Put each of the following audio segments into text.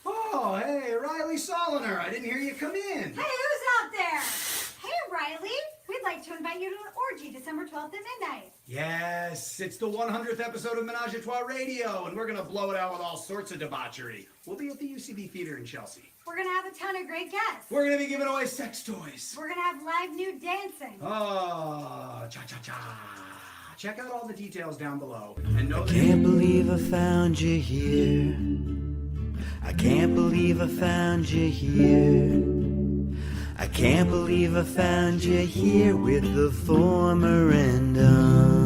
Oh, hey, Riley Soliner. I didn't hear you come in. Hey, who's out there? Hey, Riley. We'd like to invite you to an orgy December 12th at midnight. Yes, it's the 100th episode of Menage a Trois Radio, and we're going to blow it out with all sorts of debauchery. We'll be at the UCB Theater in Chelsea. We're going to have a ton of great guests. We're going to be giving away sex toys. We're going to have live nude dancing. Oh, cha-cha-cha. Check out all the details down below. And know I can't believe I found you here. I can't believe I found you here. I can't believe I found you here with the formerendums.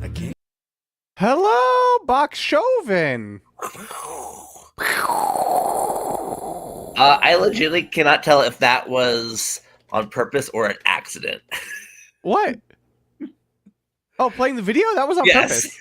I can't. Hello, Bach Chauvin. I legitimately cannot tell if that was on purpose or an accident. What? Oh, playing the video? That was on purpose.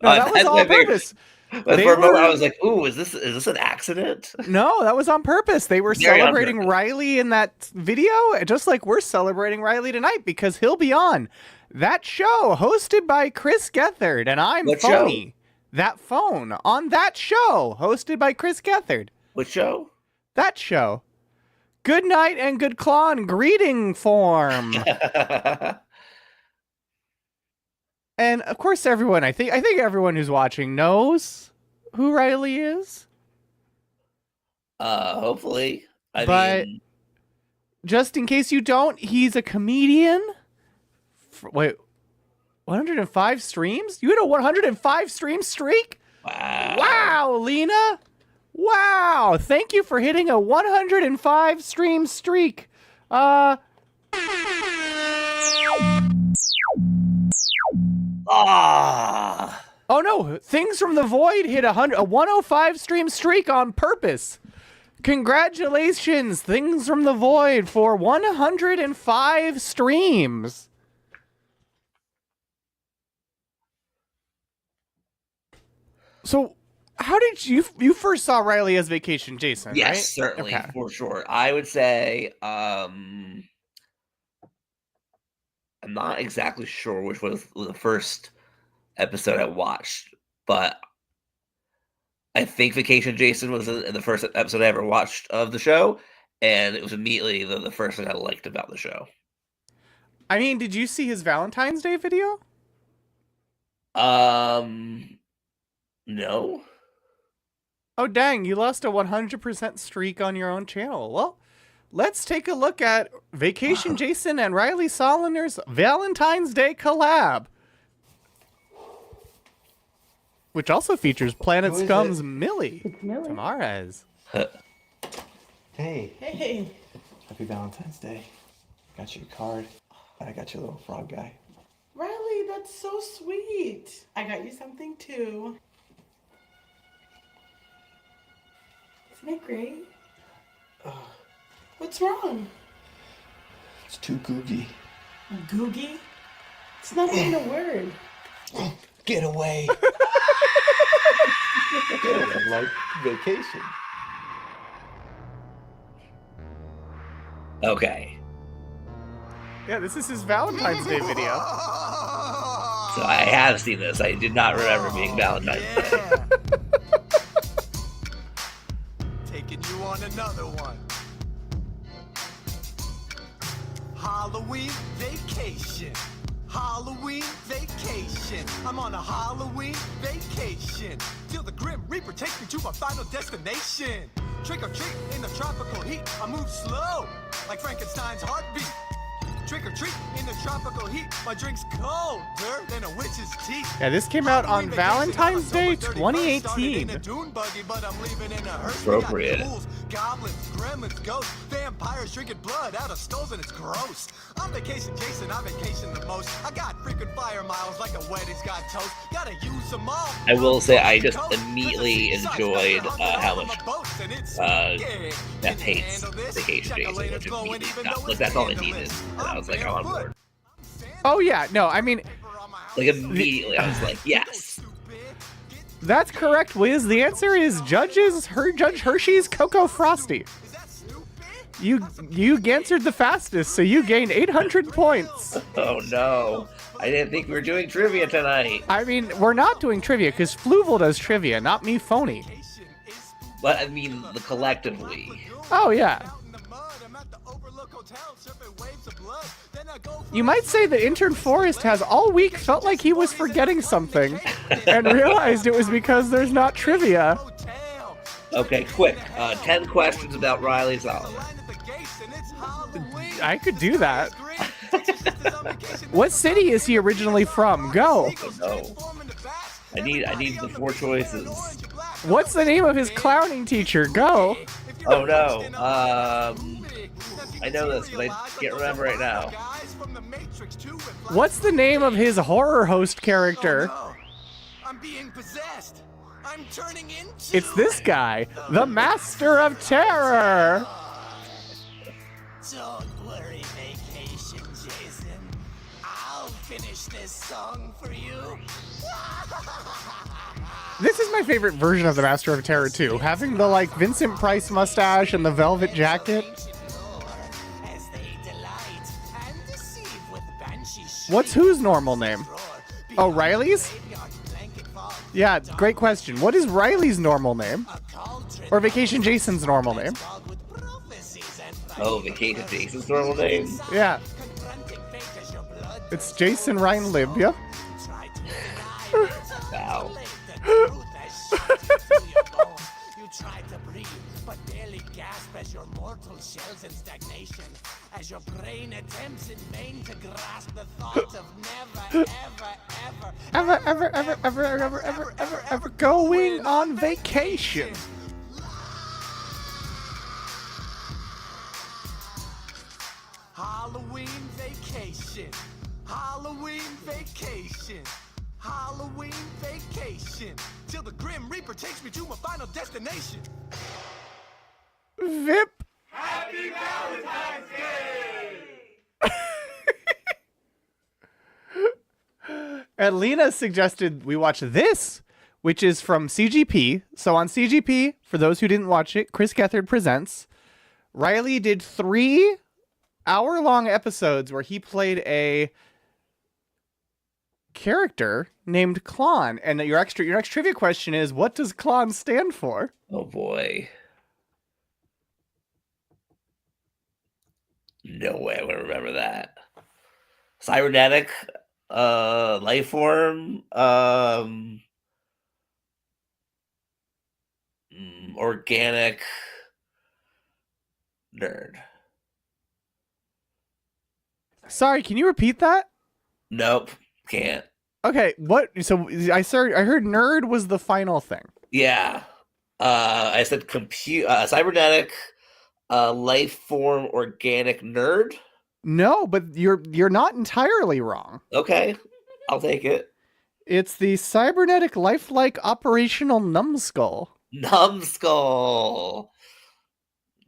No, that was that's all my on purpose. But for a moment, I was like, "Ooh, is this an accident?" No, that was on purpose. They were Very celebrating on purpose. Riley in that video, just like we're celebrating Riley tonight because he'll be on that show hosted by Chris Gethard, and I'm What Phony. That phone on that show hosted by Chris Gethard. What show? That show. Good night and good claw and greeting form. And of course, everyone, I think everyone who's watching knows who Riley is. Hopefully. I But mean, just in case you don't, he's a comedian. Wait, 105 streams? You had a 105 stream streak? wow. Wow, Lena. Wow. Thank you for hitting a 105 stream streak. Ah. Oh no, Things from the Void hit a 105 stream streak on purpose. Congratulations, Things from the Void, for 105 streams. So, how did you first saw Riley as Vacation Jason, Yes, right? certainly, Okay. for sure. I would say I'm not exactly sure which was the first episode I watched, but I think Vacation Jason was in the first episode I ever watched of the show, and it was immediately the first thing I liked about the show. I mean, did you see his Valentine's Day video? No. Oh, dang, you lost a 100% streak on your own channel. Well, let's take a look at Vacation Jason and Riley Soliner's Valentine's Day collab, which also features Planet Who is Scum's it? Millie Tamarez. Hey, Hey, happy Valentine's Day. Got you a card. I got you a little frog guy. Riley, that's so sweet. I got you something too. Isn't it great? What's wrong? It's too googie. Googie? It's not even a word. Get away. I'm like vacation. Okay. Yeah, this is his Valentine's Day video. So I have seen this. I did not remember being Valentine's Day. Taking you on another one. Halloween vacation. Halloween vacation. I'm on a Halloween vacation. Till the Grim Reaper takes me to my final destination. Trick or treat in the tropical heat. I move slow, like Frankenstein's heartbeat. Trick or treat in the tropical heat. My drink's colder than a witch's teeth. Yeah, this came out on Valentine's Day 2018. Appropriate. Goblins, gremlins, ghosts, vampires drinking blood out of skulls, and it's gross. On vacation, Jason, I vacation the most. I got freaking fire miles like a wedding's got toast. Gotta use them all. I will say I just immediately enjoyed how much Beth hates Vacation Jason, which immediately like that's all I needed. And I was like, I'm on board. Oh yeah, no, I mean, Like immediately, I was like, yes. that's correct, Wiz. The answer is Judge Hershey's Cocoa Frosty. You answered the fastest, so you gained 800 points. Oh no, I didn't think we were doing trivia tonight. I mean, we're not doing trivia because Fluval does trivia, not me, phony. But I mean, the collectively. Oh yeah. You might say that Intern Forrest has all week felt like he was forgetting something and realized it was because there's not trivia. Okay, quick. 10 questions about Riley Solomon. I could do that. What city is he originally from? Go. Oh, no. I need the 4 choices. What's the name of his clowning teacher? Go. Oh no. I know this, but I can't remember right now. What's the name of his horror host character? I'm being possessed. I'm turning into. It's this guy, the Master of Terror. Don't worry, Vacation Jason. I'll finish this song for you. This is my favorite version of the Master of Terror too, having the like Vincent Price mustache and the velvet jacket. What's whose normal name? Oh, Riley's? Yeah, great question. What is Riley's normal name? Or Vacation Jason's normal name? Oh, Vacation Jason's normal name? Yeah. It's Jason Ryan Libya. Wow. Try to breathe, but barely gasp as your mortal shells in stagnation. As your brain attempts in vain to grasp the thought of ever going on vacation. Halloween vacation. Halloween vacation. Halloween vacation. Till the Grim Reaper takes me to my final destination. Vip. Happy Valentine's Day! And Lena suggested we watch this, which is from CGP. So on CGP, for those who didn't watch it, Chris Gethard presents. Riley did 3 hour-long episodes where he played a character named Klon. And your next trivia question is, what does Klon stand for? Oh boy. No way I would remember that. Cybernetic, life form, organic nerd. Sorry, can you repeat that? Nope, can't. Okay, what? So I heard nerd was the final thing. Yeah. I said cybernetic, life form, organic nerd. No, but you're not entirely wrong. Okay, I'll take it. It's the cybernetic lifelike operational numbskull. Numbskull.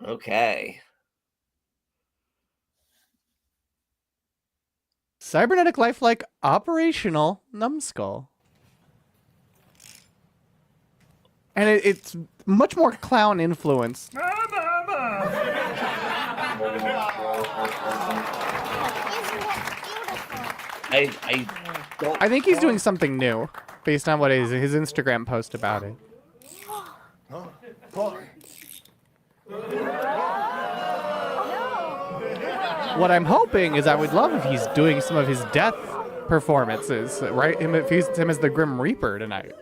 Okay. Cybernetic lifelike operational numbskull. And it's much more clown influenced. I don't. I think he's doing something new based on what his Instagram post about it. What I'm hoping is I would love if he's doing some of his death performances, right? If he's him as the Grim Reaper tonight.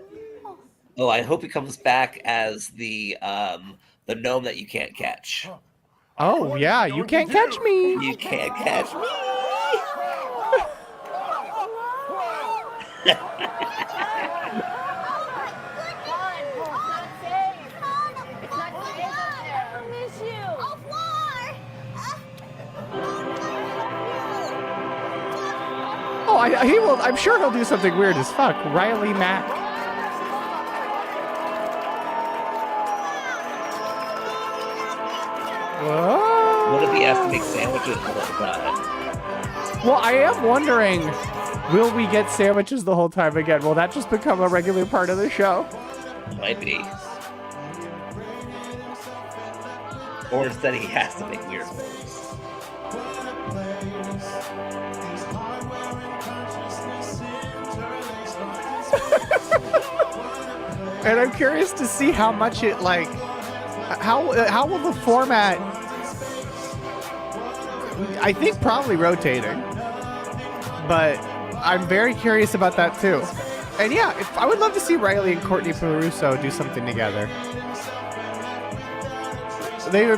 Oh, I hope he comes back as the gnome that you can't catch. Oh yeah, you can't catch me. You can't catch me. Oh, he will. I'm sure he'll do something weird as fuck. Riley Mack. Whoa. What if he has to make sandwiches the whole time? Well, I am wondering, will we get sandwiches the whole time again? Will that just become a regular part of the show? Might be. Or instead he has to make weird moves. And I'm curious to see how much it how will the format? I think probably rotating, but I'm very curious about that too. And yeah, I would love to see Riley and Courtney Peruso do something together. They're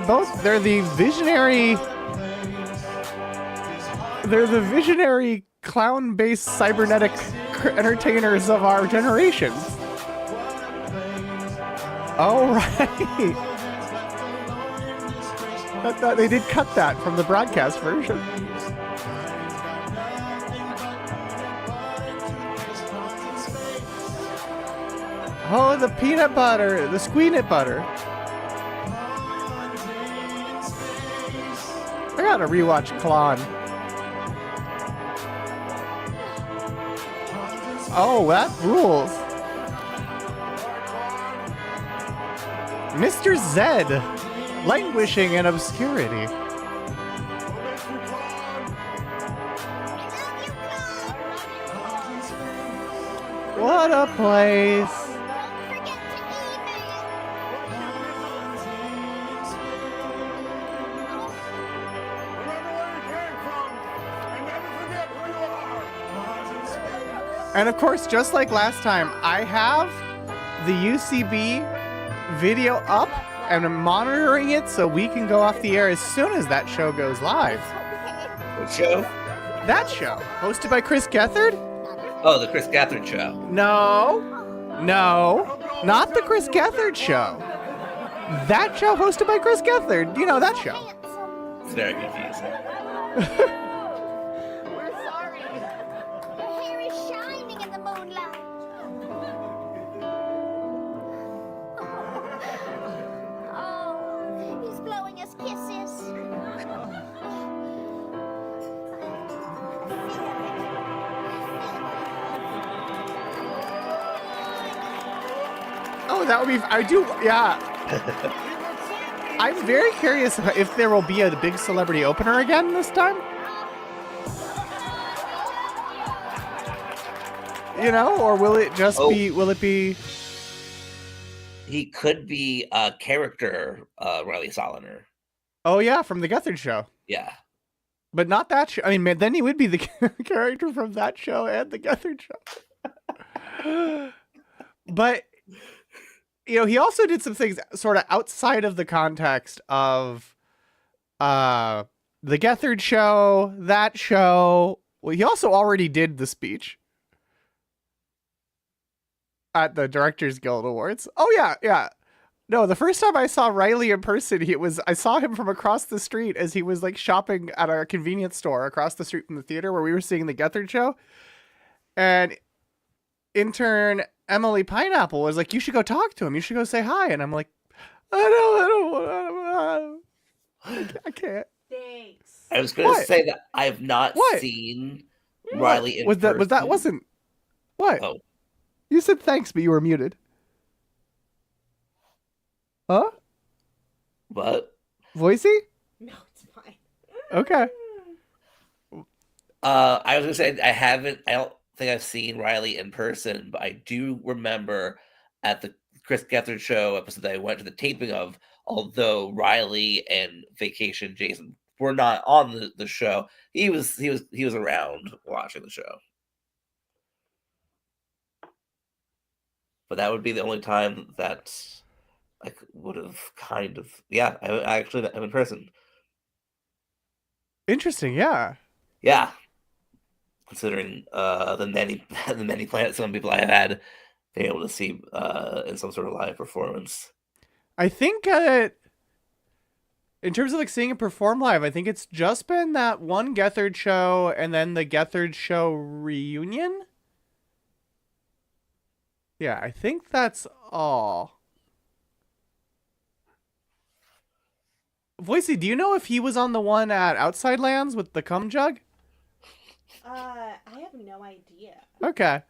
the visionary clown-based cybernetic entertainers of our generation. Oh, right. They did cut that from the broadcast version. Oh, the peanut butter, the squeenut butter. I gotta rewatch Klon. Oh, that rules. Mr. Zed, languishing in obscurity. What a place. And of course, just like last time, I have the UCB video up and I'm monitoring it so we can go off the air as soon as that show goes live. What show? That show, hosted by Chris Gethard? Oh, the Chris Gethard show. No, not the Chris Gethard show. That show hosted by Chris Gethard. You know that show. It's very confusing. We're sorry. Your hair is shining in the moonlight. Oh, he's blowing us kisses. Oh, that would be. I do. Yeah. I'm very curious if there will be a big celebrity opener again this time. You know, or will it just be? Will it be? He could be a character, Riley Soliner. Oh yeah, from the Gethard show. Yeah. But not that show. I mean, man, then he would be the character from that show and the Gethard show. But you know, he also did some things sort of outside of the context of the Gethard show, that show. Well, he also already did the speech at the Directors Guild Awards. Oh yeah, yeah. No, the first time I saw Riley in person, I saw him from across the street as he was like shopping at a convenience store across the street from the theater where we were seeing the Gethard show. And intern Emily Pineapple was like, "You should go talk to him. You should go say hi." And I'm like, I can't. Thanks. I was going to say that I have not What? seen Riley in was that person. wasn't what? Oh, You said thanks, but you were muted. Huh? what? Voicey? No, it's fine. Okay. I was gonna say I don't think I've seen Riley in person, but I do remember at the Chris Gethard show episode that I went to the taping of, although Riley and Vacation Jason were not on the show, he was around watching the show. But that would be the only time that I would have kind of I actually met him in person. Interesting, yeah. Yeah. Considering the many planets some people I have had been able to see in some sort of live performance. I think in terms of like seeing it perform live, I think it's just been that one Gethard show and then the Gethard show reunion. Yeah, I think that's all. Voicey, do you know if he was on the one at Outside Lands with the cum jug? I have no idea. Okay.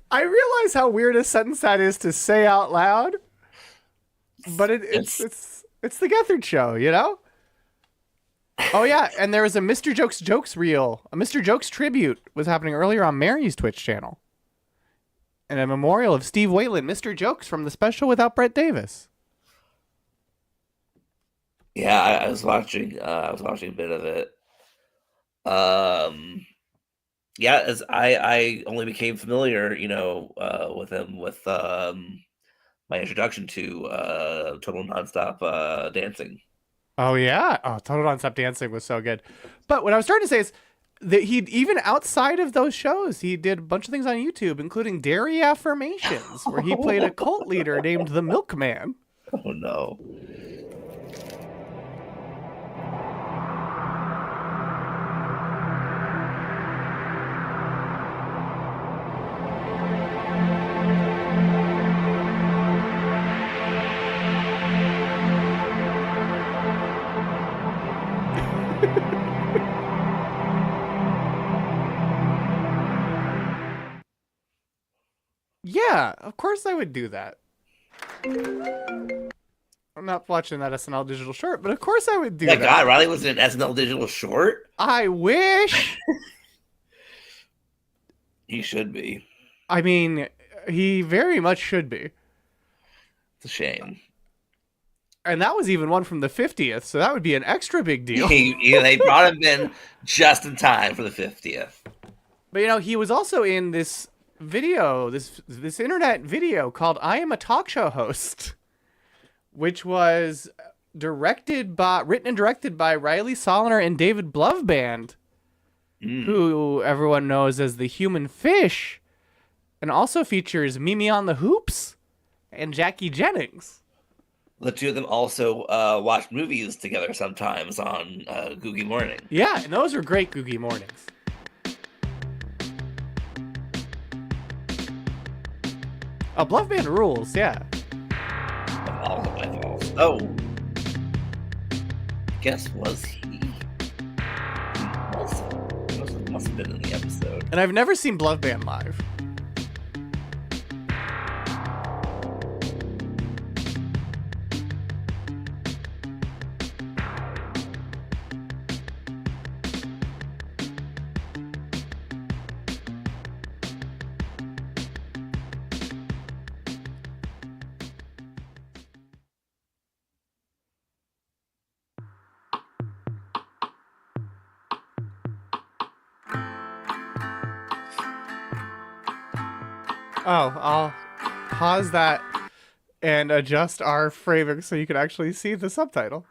I realize how weird a sentence that is to say out loud, but it's the Gethard show, you know? Oh yeah, and there was a Mr. Jokes jokes reel. A Mr. Jokes tribute was happening earlier on Mary's Twitch channel. And a memorial of Steve Whalen, Mr. Jokes from the special without Brett Davis. Yeah, I was watching a bit of it. Yeah, as I only became familiar, with him with my introduction to Total Nonstop Dancing. Oh yeah, Total Nonstop Dancing was so good. But what I was trying to say is that he even outside of those shows, he did a bunch of things on YouTube, including Dairy Affirmations, where he played a cult leader named the Milkman. Oh no. Yeah, of course I would do that. I'm not watching that SNL digital short, but of course I would do My that. God, Riley was in an SNL digital short? I wish. He should be. I mean, he very much should be. It's a shame. And that was even one from the 50th, so that would be an extra big deal. They brought him in just in time for the 50th. But he was also in this video, this internet video called "I Am a Talk Show Host," which was written and directed by Riley Soliner and David Blovband, who everyone knows as the Human Fish, and also features Mimi on the Hoops and Jackie Jennings. The two of them also watched movies together sometimes on Googie Morning. Yeah, and those were great Googie Mornings. Blovband rules, yeah. Oh. I guess was he? Must have been in the episode. And I've never seen Blovband live. Oh, I'll pause that and adjust our framing so you can actually see the subtitle.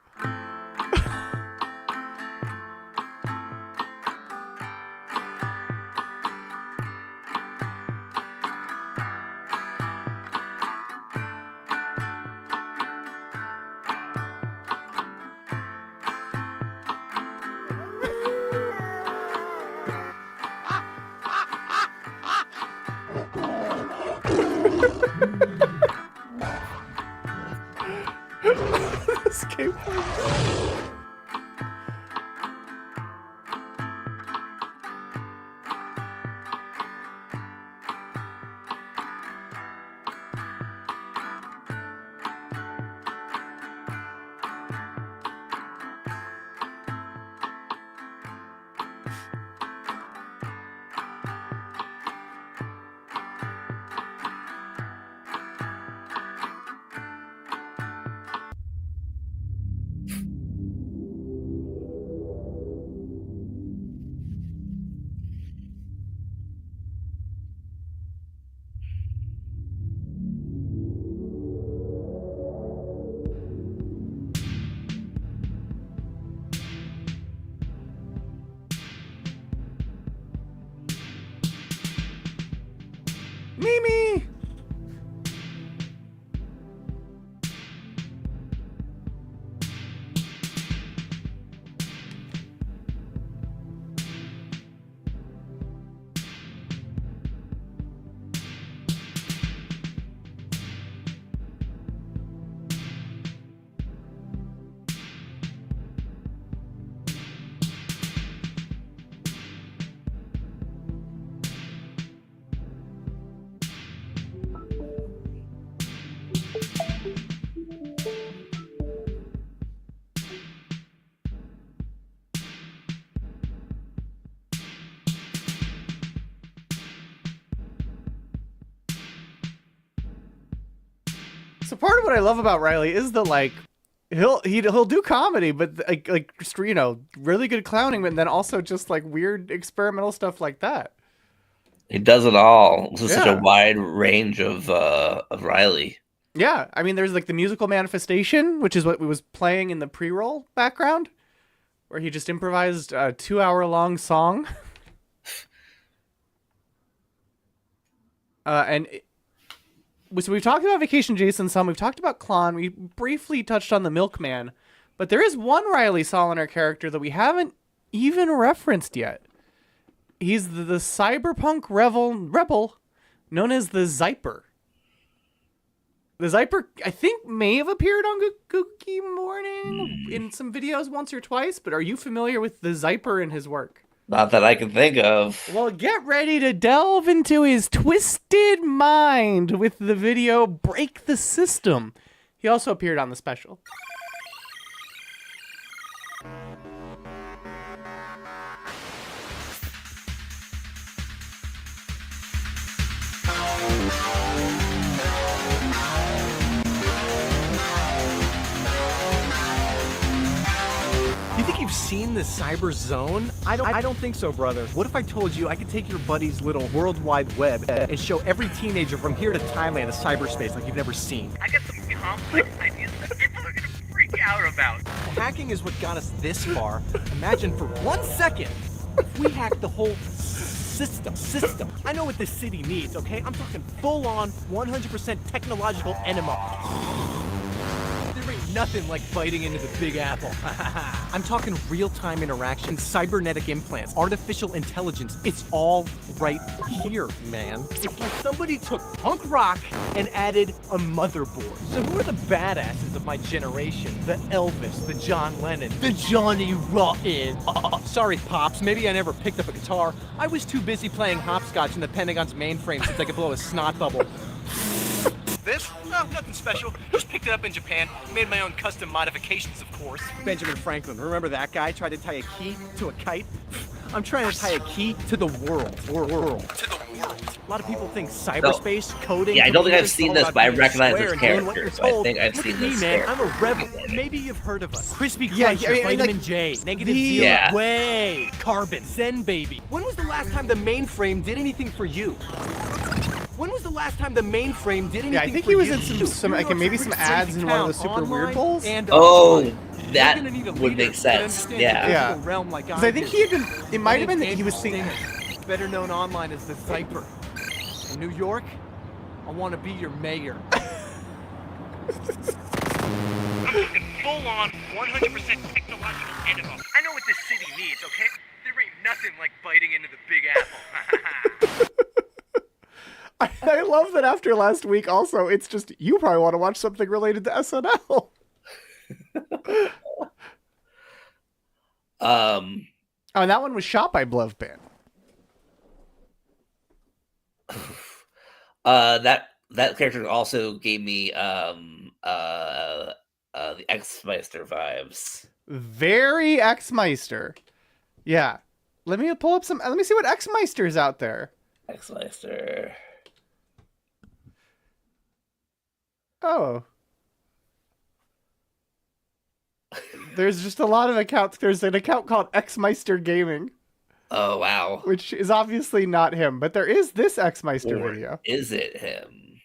skateboard. Mimi! So part of what I love about Riley is the like he'll do comedy, but like you know, really good clowning, but then also just like weird experimental stuff like that. He does it all. This is such Yeah. a wide range of Riley. Yeah, I mean, there's like the musical manifestation, which is what was playing in the pre-roll background, where he just improvised a 2-hour-long song. So we've talked about Vacation Jason some, we've talked about Klon, we briefly touched on the Milkman, but there is one Riley Soliner character that we haven't even referenced yet. He's the cyberpunk rebel known as the Zyper. The Zyper, I think, may have appeared on Gookie Morning in some videos once or twice, but are you familiar with the Zyper and his work? Not that I can think of. Well, get ready to delve into his twisted mind with the video Break the System. He also appeared on the special. You think you've seen the cyber zone? I don't think so, brother. What if I told you I could take your buddy's little world wide web and show every teenager from here to Thailand a cyberspace like you've never seen? I got some complex ideas that people are gonna freak out about. Hacking is what got us this far. Imagine for 1 second if we hacked the whole system. I know what this city needs, okay? I'm talking full-on, 100% technological enema. There ain't nothing like biting into the Big Apple. I'm talking real-time interaction, cybernetic implants, artificial intelligence. It's all right here, man. It's like somebody took punk rock and added a motherboard. So who are the badasses of my generation? The Elvis, the John Lennon, the Johnny Rotten. Sorry, Pops, maybe I never picked up a guitar. I was too busy playing hopscotch in the Pentagon's mainframe since I could blow a snot bubble. This? No, nothing special. Just picked it up in Japan. Made my own custom modifications, of course. Benjamin Franklin, remember that guy tried to tie a key to a kite? I'm trying to tie a key to the world. To the world. A lot of people think cyberspace, coding... Yeah, I don't think I've computers, seen all this, about but I being recognize square this and doing what character, you're so I told. think I've Look seen at me, this man. character. I'm a rebel. Maybe you've heard of us. Crispy Yeah, Cruncher, I mean, Vitamin like, J, Negative the- Zero, Yeah. Way, Carbon, Zen Baby. When was the last time the mainframe did anything for you? When was the last time the mainframe did anything Yeah, I think for he was you? in some New like York's maybe a some rich, ads crazy in one of the town, Super Weird online Bowls. and Oh, offline. that You're gonna need a would leader make that sense. understands Yeah. the Yeah. physical realm like Because I think he had been. It might have been that he was Stinger, seeing. better known online as the Zyper. In New York, I want to be your mayor. I'm talking full-on, 100% technological enema. I know what this city needs, okay? There ain't nothing like biting into the Big Apple. I love that after last week. Also, it's just you probably want to watch something related to SNL. Um, Oh, and that one was shot by Blove Band. that character also gave me the X-Meister vibes. Very X-Meister. Yeah. Let me pull up some. Let me see what X-Meister's out there. X-Meister. Oh. There's just a lot of accounts. There's an account called X-Meister Gaming. Oh, wow. Which is obviously not him, but there is this X-Meister Or video. is it him?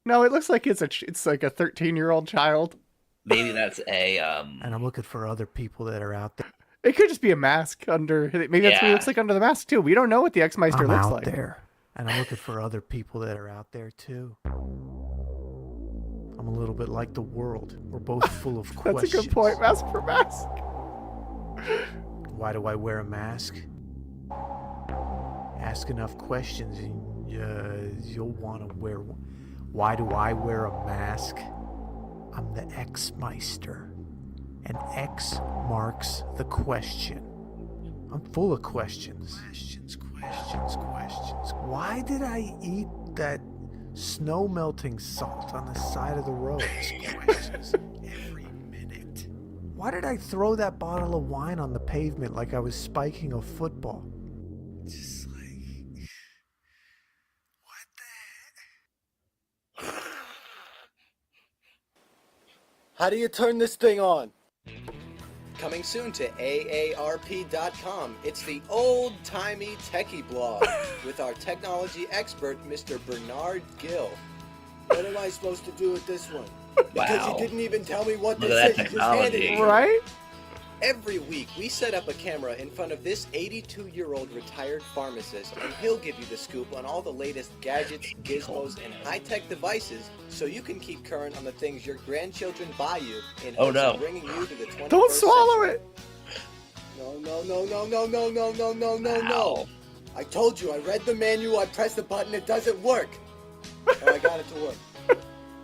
No, it looks like it's like a 13-year-old child. Maybe that's a And I'm looking for other people that are out there. It could just be a mask under. Maybe that's what he Yeah. looks like under the mask too. We don't know what the X-Meister I'm looks out like. there, and I'm looking for other people that are out there too. I'm a little bit like the world. We're both full of questions. That's a good point. Mask for mask. Why do I wear a mask? Ask enough questions and you'll want to wear one. Why do I wear a mask? I'm the X-Meister. And X marks the question. I'm full of questions. Questions. Why did I eat that snow melting salt on the side of the road? Questions every minute. Why did I throw that bottle of wine on the pavement like I was spiking a football? Just like, what the heck? How do you turn this thing on? Coming soon to AARP.com. It's the old-timey techie blog with our technology expert, Mr. Bernard Gill. What am I supposed to do with this one? Because Wow. you didn't even tell me what Look this at is. that You just handed it technology. to me. Right? Every week, we set up a camera in front of this 82-year-old retired pharmacist, and he'll give you the scoop on all the latest gadgets, gizmos, and high-tech devices, so you can keep current on the things your grandchildren buy you in Oh, hopes no. of bringing you to the 21st Don't swallow century. it. No. Wow. I told you, I read the manual, I pressed the button, it doesn't work. Oh, I got it to work.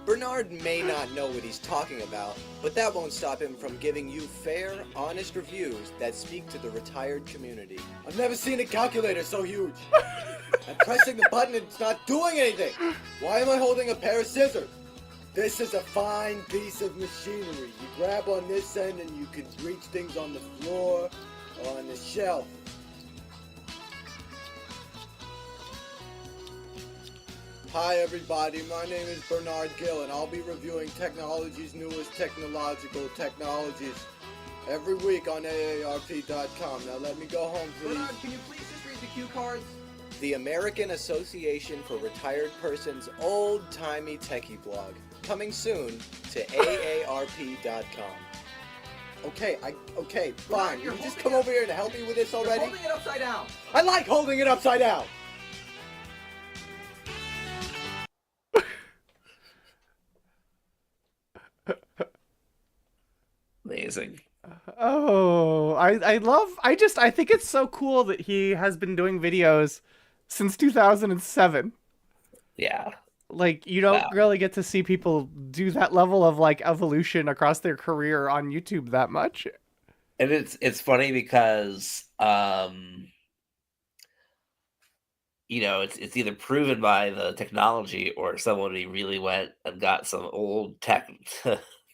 Bernard may not know what he's talking about, but that won't stop him from giving you fair, honest reviews that speak to the retired community. I've never seen a calculator so huge. I'm pressing the button and it's not doing anything. Why am I holding a pair of scissors? This is a fine piece of machinery. You grab on this end and you can reach things on the floor or on the shelf. Hi everybody, my name is Bernard Gill and I'll be reviewing technology's newest technological technologies every week on AARP.com. Now let me go home, please. Bernard, can you please just read the cue cards? The American Association for Retired Persons Old-Timey Techie Blog. Coming soon to AARP.com. Okay, fine. You're You just holding come it- over here and help me with this You're already? holding it upside down. I like holding it upside down! Amazing. Oh, I think it's so cool that he has been doing videos since 2007. Yeah. Like, you don't Wow. really get to see people do that level of like evolution across their career on YouTube that much. And it's funny because it's either proven by the technology or somebody really went and got some old tech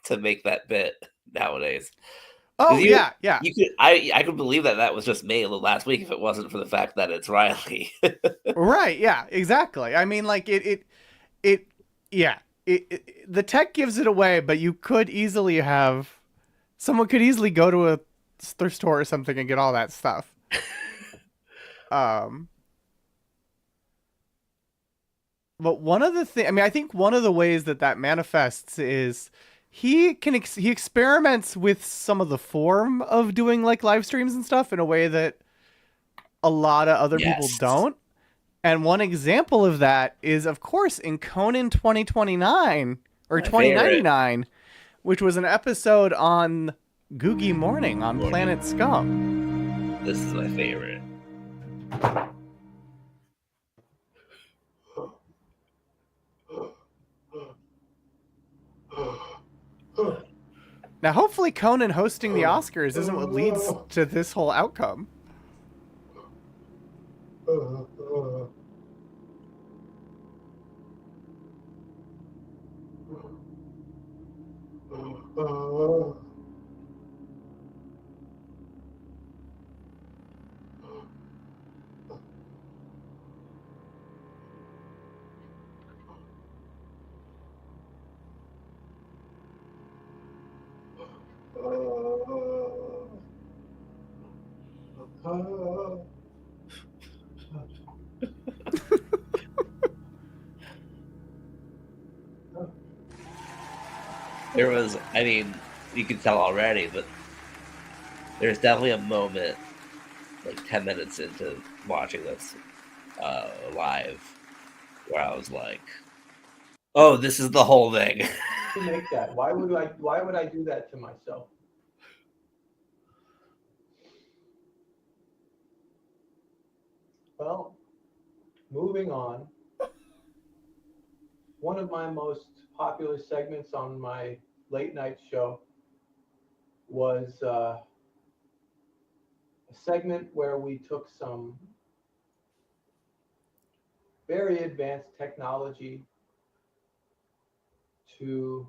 to make that bit nowadays. Oh, 'Cause yeah. You could I could believe that was just made last week if it wasn't for the fact that it's Riley. Right, yeah, exactly. I mean, like, the tech gives it away, but you could easily have, someone could easily go to a thrift store or something and get all that stuff. But one of the things, I mean, I think one of the ways that manifests is he experiments with some of the form of doing like live streams and stuff in a way that a lot of other people Yes. don't. And one example of that is, of course, in Conan 2029 or My 2099, which was an episode on Googie Morning on Planet Scum. This is my favorite. Now, hopefully, Conan hosting the Oscars isn't what leads to this whole outcome. There was, I mean, you can tell already, but there's definitely a moment, like 10 minutes into watching this live, where I was like, "Oh, this is the whole thing." To make that, why would I do that to myself? Well, moving on. One of my most popular segments on my late night show was a segment where we took some very advanced technology to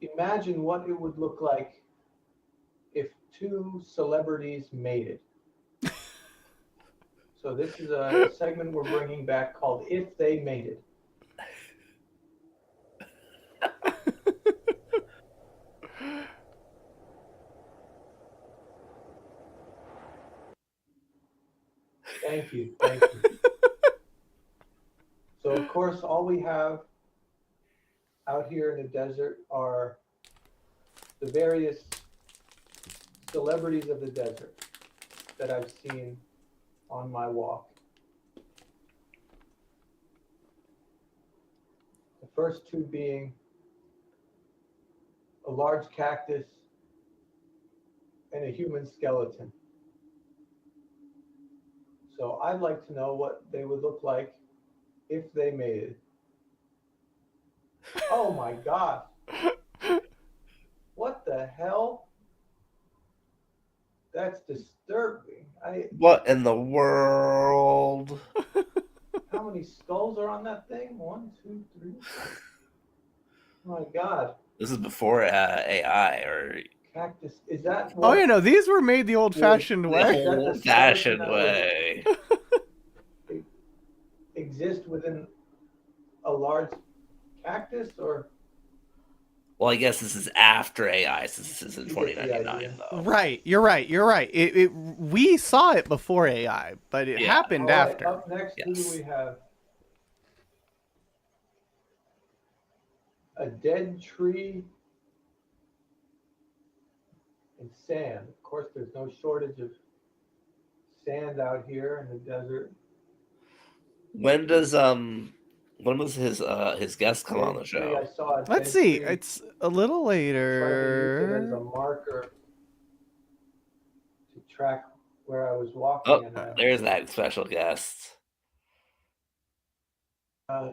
imagine what it would look like if two celebrities mated. So this is a segment we're bringing back called If They Mated. Thank you. So of course, all we have out here in the desert are the various celebrities of the desert that I've seen on my walk. The first two being a large cactus and a human skeleton. So I'd like to know what they would look like if they mated. Oh my God. What the hell? That's disturbing. What in the world? How many skulls are on that thing? 1, 2, 3. Oh my God. This is before AI or Cactus. Is that Oh, what? yeah, no, these were made the old-fashioned way. the old-fashioned way. Exist within a large cactus, or? Well, I guess this is after AI, since this is in 2099, though. Right, you're right. We saw it before AI, but it happened All right, after. up next, who do we have? A dead tree and sand. Of course, there's no shortage of sand out here in the desert. When was his guest come on the show? I saw a Let's dead see. tree. It's a little Tried to use it as later. a marker to track where I was walking. Oh, And, there's that special guest.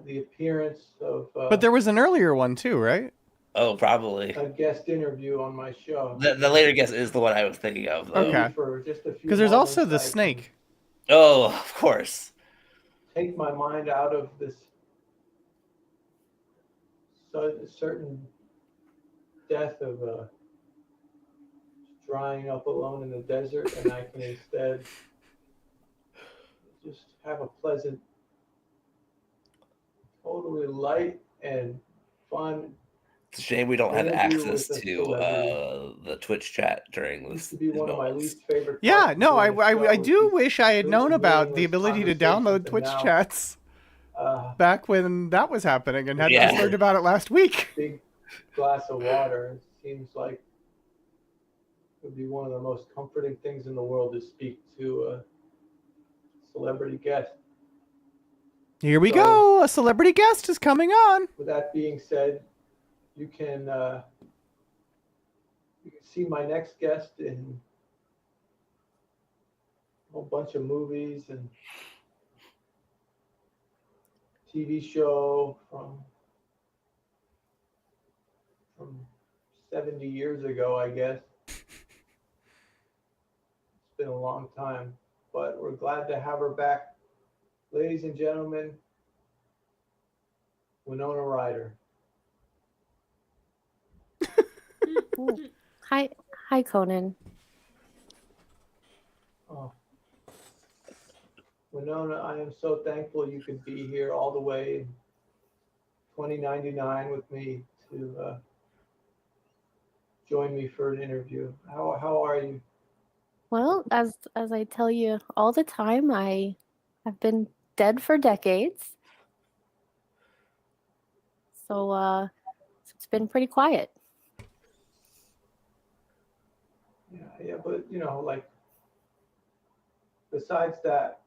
the appearance of But there was an earlier one too, right? Oh, probably. a guest interview on my show. The later guest is the one I was thinking of, though. Okay. For just a few Because there's also the moments, I can snake. Oh, of course. take my mind out of this certain death of drying up alone in the desert, and I can instead just have a pleasant, totally light and fun. It's a shame we don't have interview access with a to celebrity. the Twitch chat during this. Used to be one of my least favorite. Yeah, parts of no, doing the show I was do these wish I had good known and about the meaningless ability to conversations, download and Twitch now, chats back when that was happening, and had Yeah. just learned about it last week. big glass of water. It seems like it would be one of the most comforting things in the world to speak to a celebrity guest. Here we So- go. A celebrity guest is coming on. With that being said, you can see my next guest in a whole bunch of movies and TV show from 70 years ago, I guess. It's been a long time, but we're glad to have her back. Ladies and gentlemen, Winona Ryder. Hi, Conan. Oh. Winona, I am so thankful you could be here all the way in 2099 with me to join me for an interview. How are you? Well, as I tell you all the time, I've been dead for decades. So it's been pretty quiet. Yeah, but like besides that,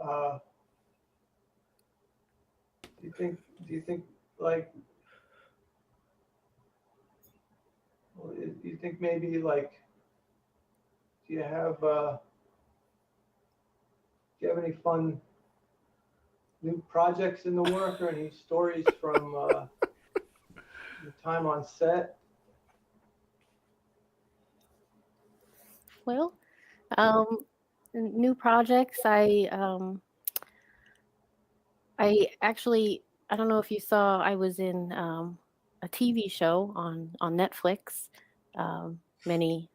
do you think like, well, do you think maybe like, do you have any fun new projects in the work or any stories from your time on set? Well, new projects. I actually, I don't know if you saw, I was in a TV show on Netflix many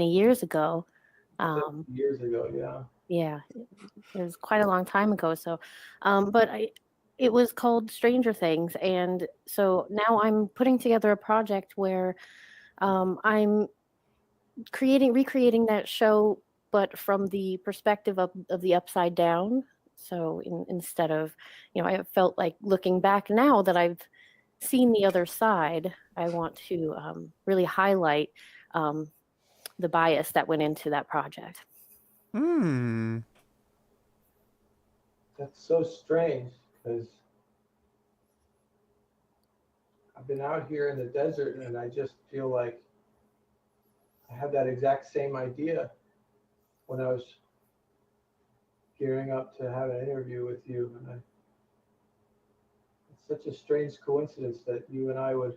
years ago. Years ago, yeah. Yeah, it was quite a long time ago. So, but it was called Stranger Things, and so now I'm putting together a project where I'm recreating that show, but from the perspective of the upside down. So instead of, I felt like looking back now that I've seen the other side, I want to really highlight the bias that went into that project. That's so strange because I've been out here in the desert and I just feel like I had that exact same idea when I was gearing up to have an interview with you. And it's such a strange coincidence that you and I would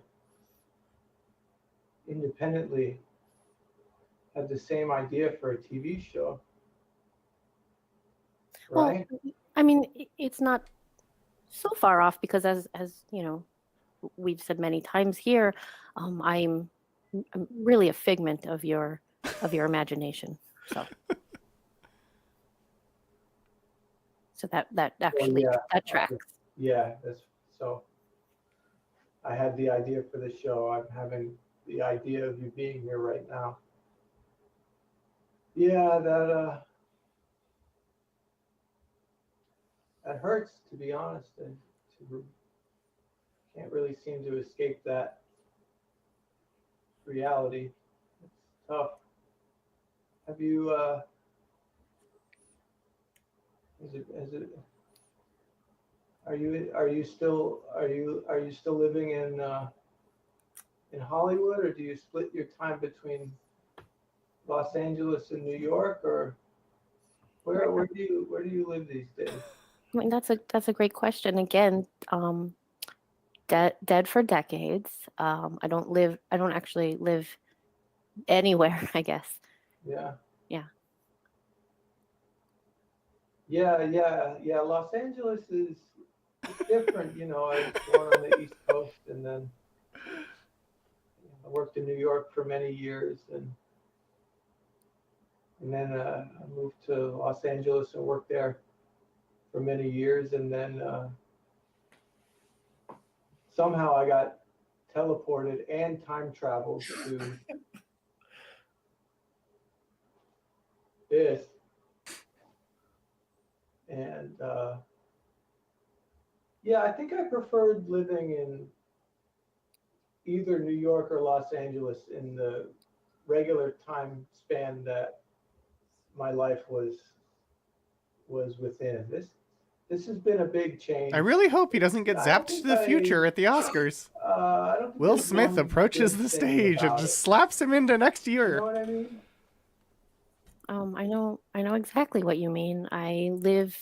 independently have the same idea for a TV show. Right? Well, I mean, it's not so far off because as we've said many times here, I'm really a figment of your imagination. So that actually that tracks. Yeah, that's so. I had the idea for the show. I'm having the idea of you being here right now. Yeah, that hurts, to be honest, and can't really seem to escape that reality. It's tough. Have you are you still living in Hollywood, or do you split your time between Los Angeles and New York, or where do you live these days? I mean, that's a great question. Again, dead for decades. I don't actually live anywhere, I guess. Yeah. Yeah. Yeah. Los Angeles is different. I was born on the East Coast, and then I worked in New York for many years, and then I moved to Los Angeles and worked there for many years, and then somehow I got teleported and time traveled to this. And yeah, I think I preferred living in either New York or Los Angeles in the regular time span that my life was within. This has been a big change. I really hope he doesn't get zapped to the future at the Oscars. I don't think Will there's Smith one approaches good the thing stage and about just it. slaps him into next year. You know what I mean? I know exactly what you mean. I live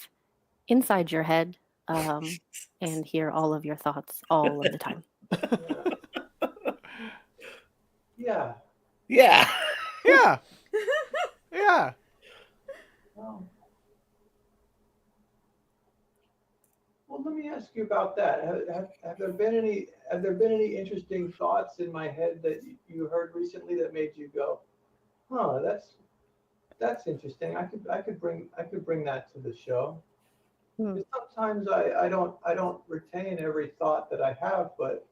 inside your head and hear all of your thoughts all of the time. Yeah. Yeah. Yeah. Yeah. Well, let me ask you about that. Have there been any interesting thoughts in my head that you heard recently that made you go, "Huh, that's interesting. I could bring that to the show." Hmm. Sometimes I don't retain every thought that I have, but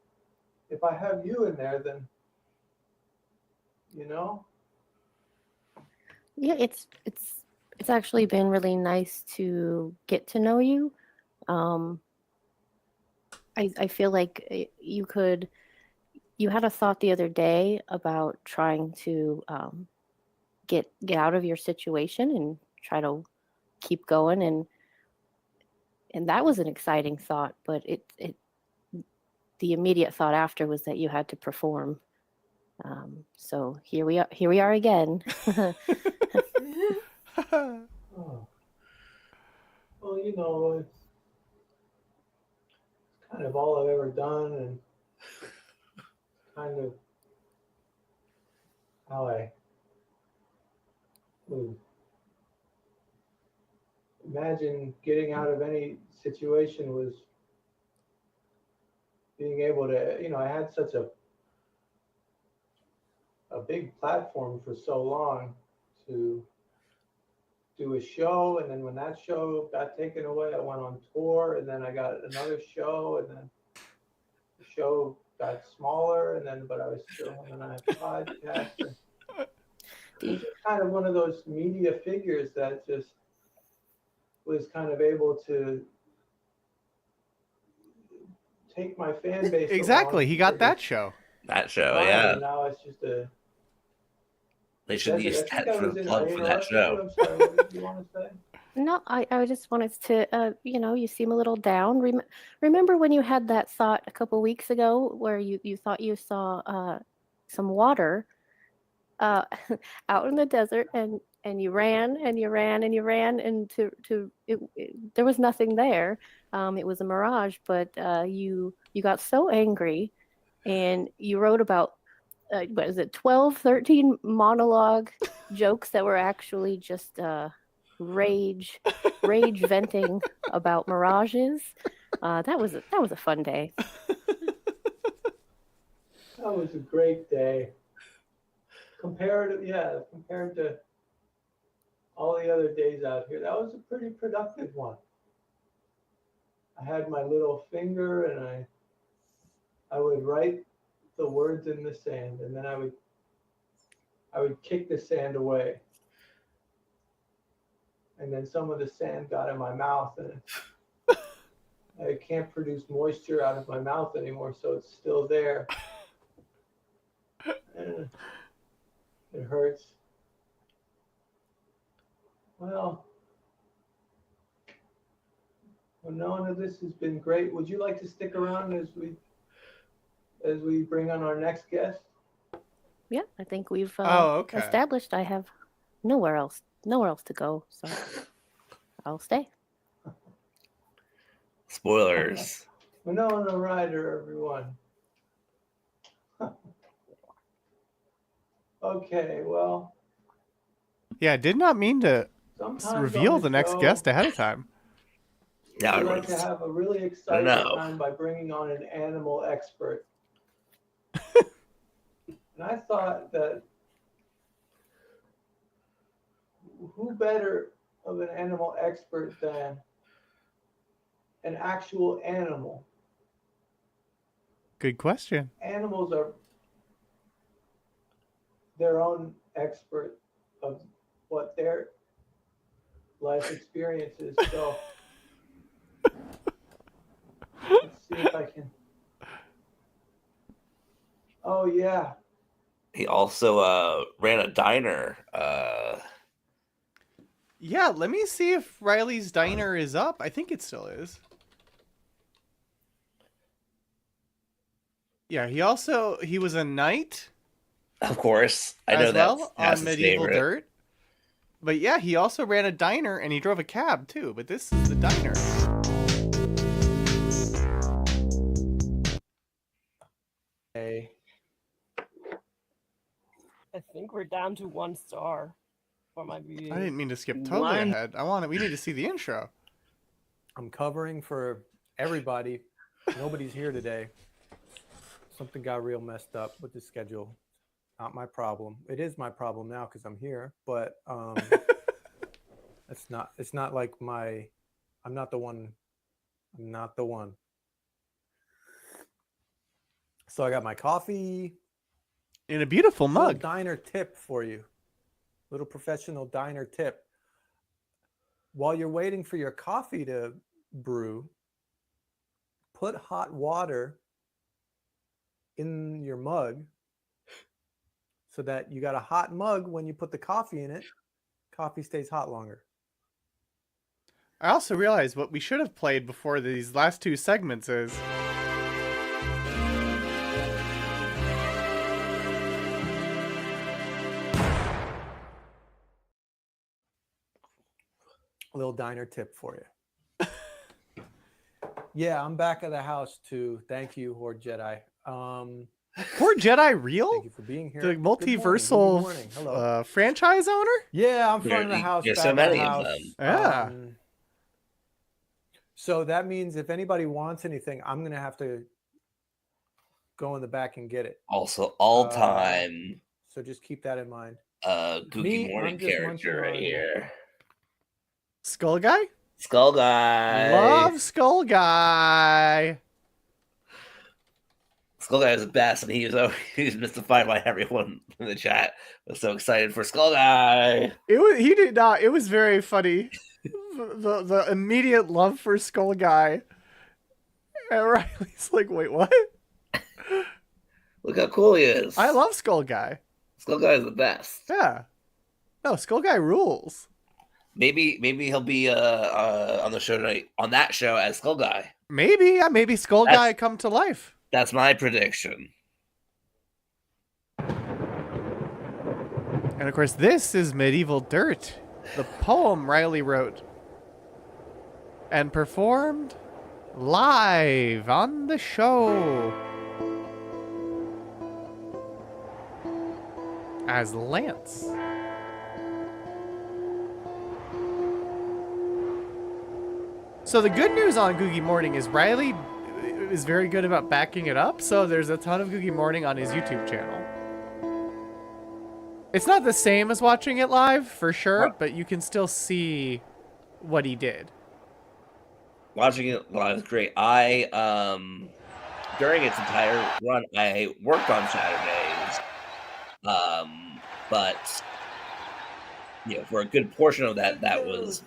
if I have you in there, then you know. Yeah, it's actually been really nice to get to know you. Um, I feel like you had a thought the other day about trying to get out of your situation and try to keep going, and that was an exciting thought, but the immediate thought after was that you had to perform. So here we are again. Oh. Well, you know, it's kind of all I've ever done, and kind of how I would imagine getting out of any situation was being able to, I had such a big platform for so long to do a show, and then when that show got taken away, I went on tour, and then I got another show, and then the show got smaller, and then but I was still having a podcast. It's just kind of one of those media figures that just was kind of able to take my fan base. Exactly, he got that show. That show, time, yeah. and now it's just a. They should use that for the I plug for that interrupted you. show. I'm sorry. What did you want to say? No, I just wanted to, you seem a little down. Remember when you had that thought a couple weeks ago where you thought you saw some water out in the desert, and you ran and you ran and you ran, and there was nothing there. It was a mirage, but you got so angry, and you wrote about what is it, 12, 13 monologue jokes that were actually just rage venting about mirages. That was a fun day. That was a great day. Compared to all the other days out here, that was a pretty productive one. I had my little finger, and I would write the words in the sand, and then I would kick the sand away. And then some of the sand got in my mouth, and I can't produce moisture out of my mouth anymore, so it's still there. And it hurts. Well, Nona, this has been great. Would you like to stick around as we bring on our next guest? Yeah, I think we've okay. established I have nowhere else to go, so I'll stay. Spoilers. Winona Ryder, everyone. Okay, well. Yeah, I did not mean to sometimes reveal the next show, guest ahead of time. I like to have a really exciting time by bringing on an animal expert. And I thought that who better of an animal expert than an actual animal? Good question. Animals are their own expert of what their life experience is. So let's see if I can. Oh yeah. He also ran a diner. Yeah, let me see if Riley's Diner is up. I think it still is. Yeah, he was a knight. Of course, I know that that's on Medieval Dirt. But yeah, he also ran a diner, and he drove a cab too. But this is the diner. Hey. I think we're down to 1 star for my viewing. I didn't mean to skip totally ahead. We need to see the intro. I'm covering for everybody. Nobody's here today. Something got real messed up with the schedule. Not my problem. It is my problem now because I'm here, but it's not like I'm not the one. I'm not the one. So I got my coffee in a beautiful mug. Little diner tip for you. Little professional diner tip. While you're waiting for your coffee to brew, put hot water in your mug so that you got a hot mug when you put the coffee in it. Coffee stays hot longer. I also realized what we should have played before these last 2 segments is a little diner tip for you. Yeah, I'm back at the house too. Thank you, Horde Jedi. Horde Jedi real? Thank you for being here. The Good morning. Good multiversal morning. Hello. franchise owner? Yeah, I'm front of the house. There's back so at the many of house. them. Yeah. So that means if anybody wants anything, I'm gonna have to go in the back and get it. Also, all time. So just keep that in mind. Googie Morning I'm just character right munching on- here. Skull Guy? Skull Guy. Love Skull Guy. Skull Guy was the best, and he was mystified by everyone in the chat. Was so excited for Skull Guy. He did not. It was very funny. the immediate love for Skull Guy. And Riley's like, wait, what? Look how cool he is. I love Skull Guy. Skull Guy is the best. Yeah. No, Skull Guy rules. Maybe he'll be on the show tonight, on that show as Skull Guy. Maybe, yeah, maybe Skull Guy come to life. That's my prediction. And of course, this is Medieval Dirt, the poem Riley wrote and performed live on the show as Lance. So the good news on Googie Morning is Riley is very good about backing it up, so there's a ton of Googie Morning on his YouTube channel. It's not the same as watching it live, for sure, but you can still see what he did. Watching it live is great. I, during its entire run, I worked on Saturdays, but you know, for a good portion of that, that was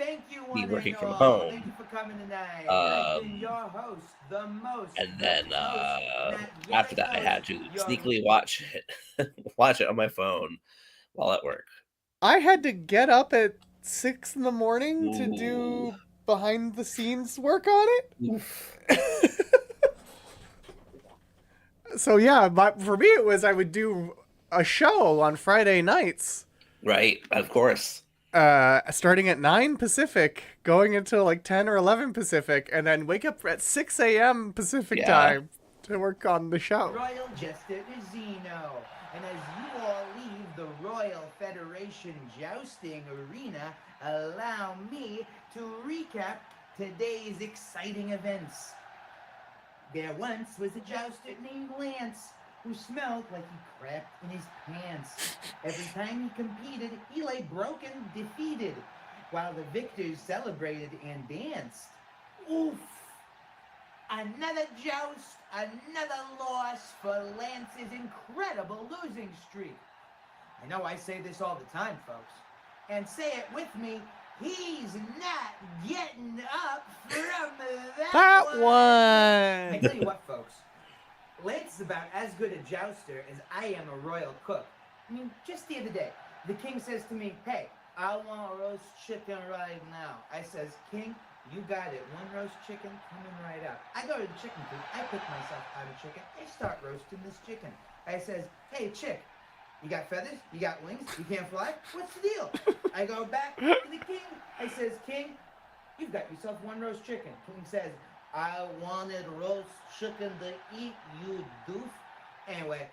me working from home. Thank you for coming tonight. I've been your host, the most. And then after that, I had to sneakily watch it on my phone while at work. I had to get up at 6 in the morning to do behind the scenes work on it. So yeah, for me it was I would do a show on Friday nights. Right, of course. Starting at 9 Pacific, going until like 10 or 11 Pacific, and then wake up at 6 a.m. Pacific time to work on the show. Royal Jester Zeno. And as you all leave the Royal Federation Jousting Arena, allow me to recap today's exciting events. There once was a jouster named Lance who smelled like he crapped in his pants. Every time he competed, he lay broken, defeated, while the victors celebrated and danced. Oof! Another joust, another loss for Lance's incredible losing streak. I know I say this all the time, folks, and say it with me, he's not getting up from that one. I tell you what, folks, Lance is about as good a jouster as I am a royal cook. I mean, just the other day, the king says to me, hey, I want a roast chicken right now. I says, King, you got it. One roast chicken coming right out. I go to the chicken coop. I pick myself out of chicken. I start roasting this chicken. I says, hey, chick, you got feathers? You got wings? You can't fly? What's the deal? I go back to the king. I says, King, you've got yourself one roast chicken. King says, I wanted roast chicken to eat, you doof. Anyway,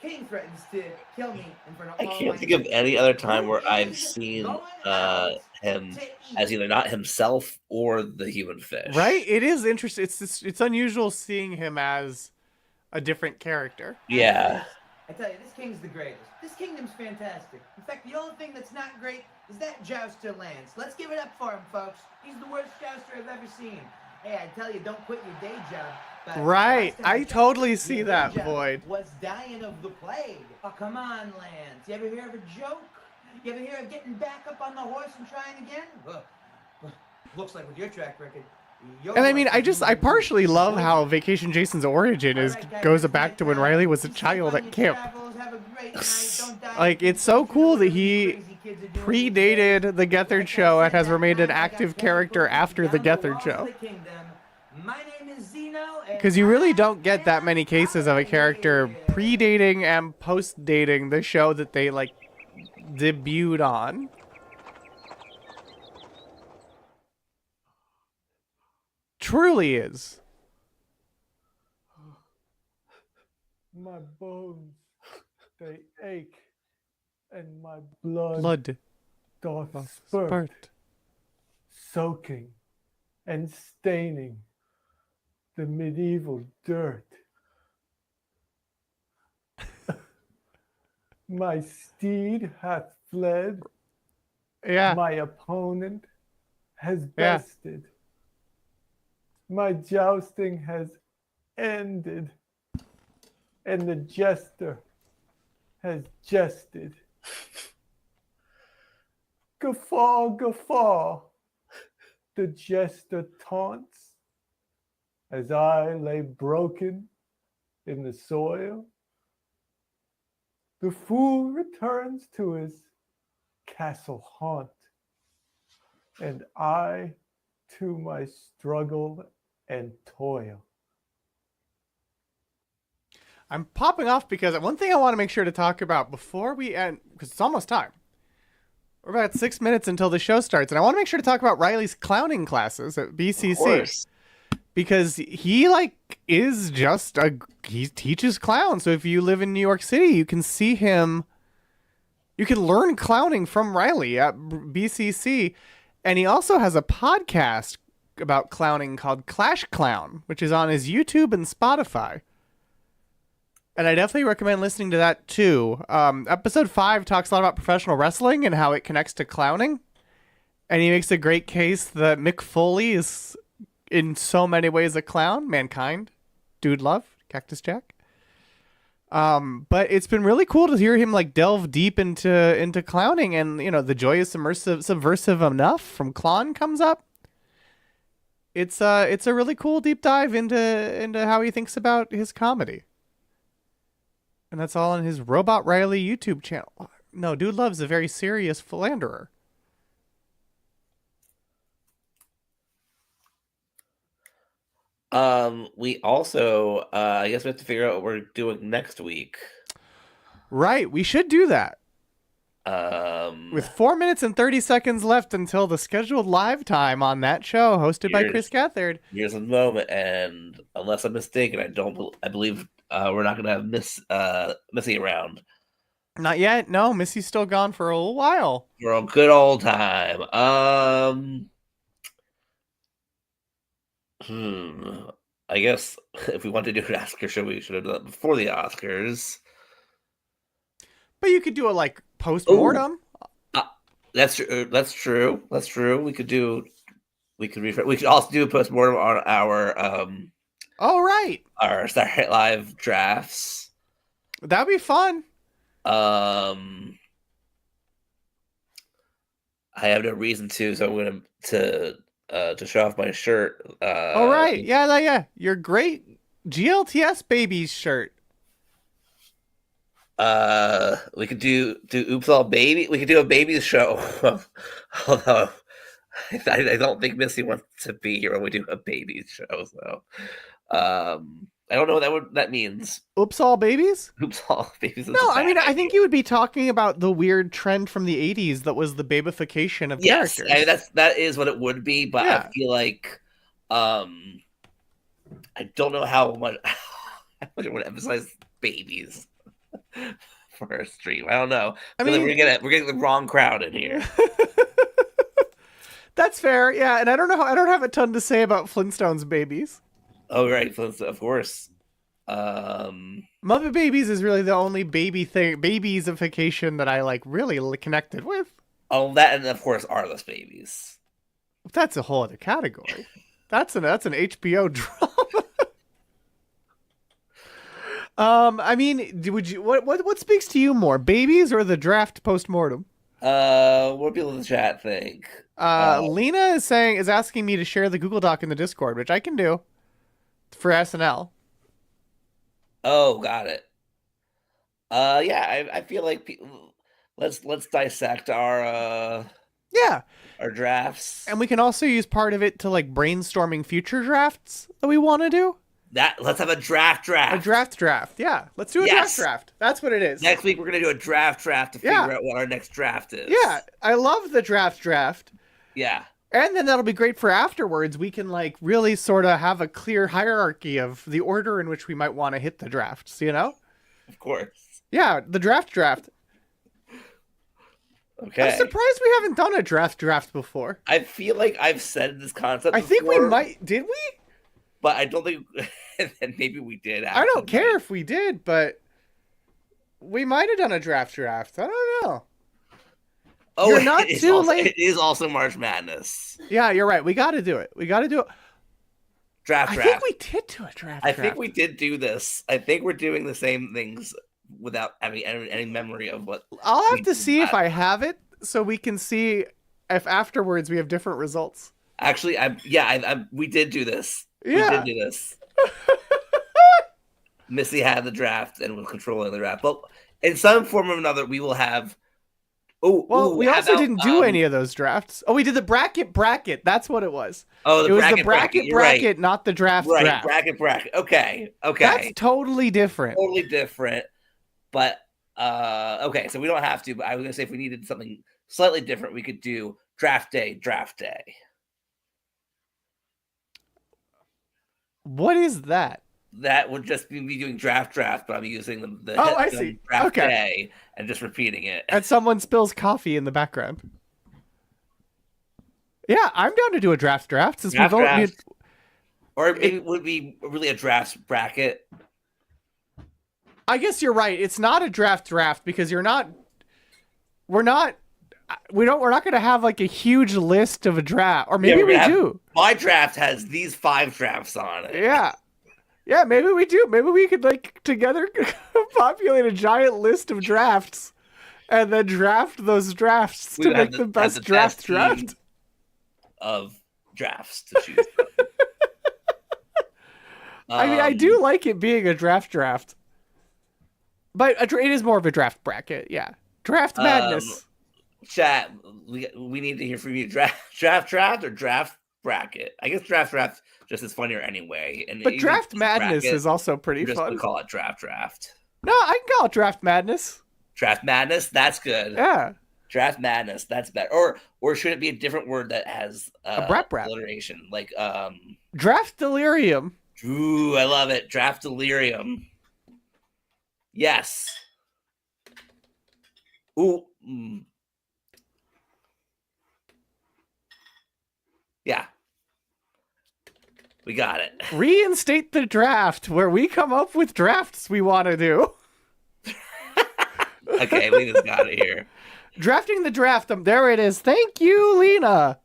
King threatens to kill me in front of I all can't my think of any other time where I've Who is seen going out him to eat? as either not himself or the human fish. Right? It is interesting. It's unusual seeing him as a different character. Yeah. I tell you, this king's the greatest. This kingdom's fantastic. In fact, the only thing that's not great is that jouster Lance. Let's give it up for him, folks. He's the worst jouster I've ever seen. Hey, I tell you, don't quit your day job. But Right. last time I checked, totally see your that, day job Void. was dying of the plague. Oh, come on, Lance. You ever hear of a joke? You ever hear of getting back up on the horse and trying again? Looks like with your track record. And I mean, I partially love how Vacation Jason's origin goes back to when Riley was a child at camp. Like, it's so cool that he predated the Gethard show and has remained an active character after the Gethard show. Because you really don't get that many cases of a character predating and post-dating the show that they, like, debuted on. Truly is. My bones, they ache, and my blood doth spurt, soaking and staining the medieval dirt. My steed hath fled. Yeah. My opponent has bested. My jousting has ended, and the jester has jested. Guffaw, guffaw, the jester taunts, as I lay broken in the soil. The fool returns to his castle haunt, and I to my struggle and toil. I'm popping off because one thing I want to make sure to talk about before we end, because it's almost time. We're about 6 minutes until the show starts, and I want to make sure to talk about Riley's clowning classes at BCC. Of course. Because he, like, is just he teaches clown. So if you live in New York City, you can see him, you can learn clowning from Riley at BCC. And he also has a podcast about clowning called Clash Clown, which is on his YouTube and Spotify. And I definitely recommend listening to that too. Episode 5 talks a lot about professional wrestling and how it connects to clowning. And he makes a great case that Mick Foley is in so many ways a clown. Mankind, Dude Love, Cactus Jack. But it's been really cool to hear him like delve deep into clowning, and you know, the joy is subversive enough from Klon comes up. It's a really cool deep dive into how he thinks about his comedy. And that's all on his Robot Riley YouTube channel. No, Dude Love's a very serious philanderer. We also, I guess we have to figure out what we're doing next week. Right, we should do that. With 4 minutes and 30 seconds left until the scheduled live time on that show, hosted by Chris Gethard. Here's a moment, and unless I'm mistaken, I believe we're not going to have Missy around. Not yet. No, Missy's still gone for a little while. For a good old time. I guess if we want to do an Oscar show, we should have done it before the Oscars. But you could do a like post-mortem. That's true. That's true. That's true. We could also do a post-mortem on our our Saturday Night Live drafts. That'd be fun. I have no reason to, so I'm going to show off my shirt. All right. Yeah. Your great GLTS Babies shirt. We could do Oops All Baby. We could do a babies show. Although I don't think Missy wants to be here when we do a babies show. So I don't know what that means. Oops All Babies? Oops All Babies. No, I mean, I think you would be talking about the weird trend from the 80s that was the babification of characters. Yes, I mean, that is what it would be, but I feel like I don't know how much I would emphasize babies. for a stream. I don't know. I Feel like mean- we're getting the wrong crowd in here. That's fair, yeah. And I don't have a ton to say about Flintstones babies. Oh right, of course. Muppet Babies is really the only babiesification that I like really connected with. Oh, that and of course Arliss Babies. That's a whole other category. That's an HBO drama. I mean, would you what speaks to you more, babies or the draft postmortem? What do people in the chat think? Lena is asking me to share the Google Doc in the Discord, which I can do for SNL. Oh, got it. Yeah, I feel like let's dissect our drafts, and we can also use part of it to like brainstorming future drafts that we want to do. Let's have a draft. A draft. Yeah, let's do a draft. That's what it is. Next week we're gonna do a draft to figure out what our next draft is. Yeah, I love the draft. Yeah. And then that'll be great for afterwards. We can like really sort of have a clear hierarchy of the order in which we might want to hit the drafts, you know? Of course. Yeah, the draft. Okay. I'm surprised we haven't done a draft before. I feel like I've said this concept I think we before, might. Did we? But I don't think and maybe we did. I don't care if we did, but we might have done a draft. I don't know. Oh, you're not too late. It is also March Madness. Yeah, you're right. We got to do it. Draft. I think we did do a draft. I think we did do this. I think we're doing the same things without having any memory of what. I'll have to see if I have it so we can see if afterwards we have different results. Actually, we did do this. Yeah. We did do this. Missy had the draft and was controlling the draft. But in some form or another, we will have. We also didn't do any of those drafts. Oh, we did the bracket. That's what it was. Oh, it was the bracket, right. not the draft. Right, bracket. Okay. That's totally different. But okay, so we don't have to. But I was gonna say if we needed something slightly different, we could do draft day. What is that? That would just be me doing draft, but I'm using the I see. Draft day and just repeating it. And someone spills coffee in the background. Yeah, I'm down to do a draft. Since draft. Or maybe it would be really a draft bracket. I guess you're right. It's not a draft because we're not going to have like a huge list of a draft, or maybe we do. My draft has these 5 drafts on it. Yeah, maybe we do. Maybe we could like together populate a giant list of drafts and then draft those drafts to make the best draft of drafts to choose from. I mean, I do like it being a draft. But it is more of a draft bracket, yeah. Draft madness. Chat, we need to hear from you. Draft or draft bracket? I guess draft just is funnier anyway. But draft madness is also pretty fun. fun. Just call it draft. No, I can call it draft madness. Draft madness, that's good. Yeah. Draft madness, that's better. Or should it be a different word that has a brap alliteration, like draft delirium? Ooh, I love it. Draft delirium. Yes. Ooh. Yeah. We got it. Reinstate the draft where we come up with drafts we want to do. Okay, we just got it here. Drafting the draft. There it is. Thank you, Lena.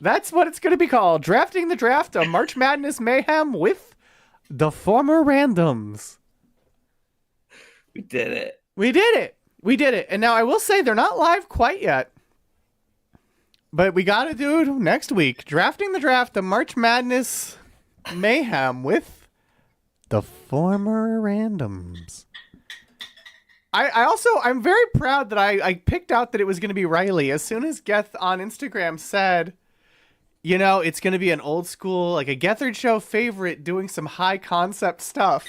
That's what it's going to be called. Drafting the draft, a March Madness mayhem with the former randoms. We did it. We did it. And now I will say they're not live quite yet. But we got to do it next week. Drafting the draft, a March Madness mayhem with the former randoms. I'm very proud that I picked out that it was going to be Riley. As soon as Geth on Instagram said, you know, it's going to be an old school, like a Gethard show favorite doing some high concept stuff.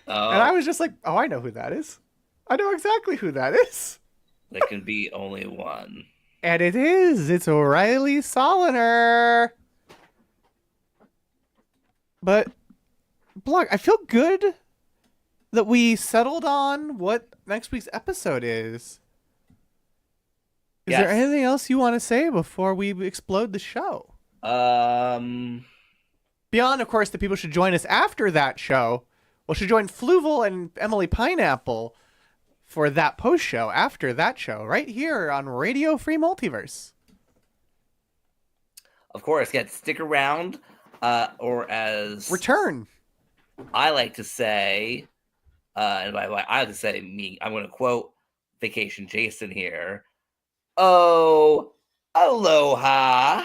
Oh. And I was just like, oh, I know who that is. I know exactly who that is. There can be only one. And it is. It's O'Reilly Soliner. But Blog, I feel good that we settled on what next week's episode is. Is there anything else you want to say before we explode the show? Beyond, of course, that people should join us after that show. Well, should join Fluval and Emily Pineapple for that post show after that show, right here on Radio Free Multiverse. Of course, stick around, or as return. I like to say, and by the way, I like to say me. I'm going to quote Vacation Jason here. Oh, aloha.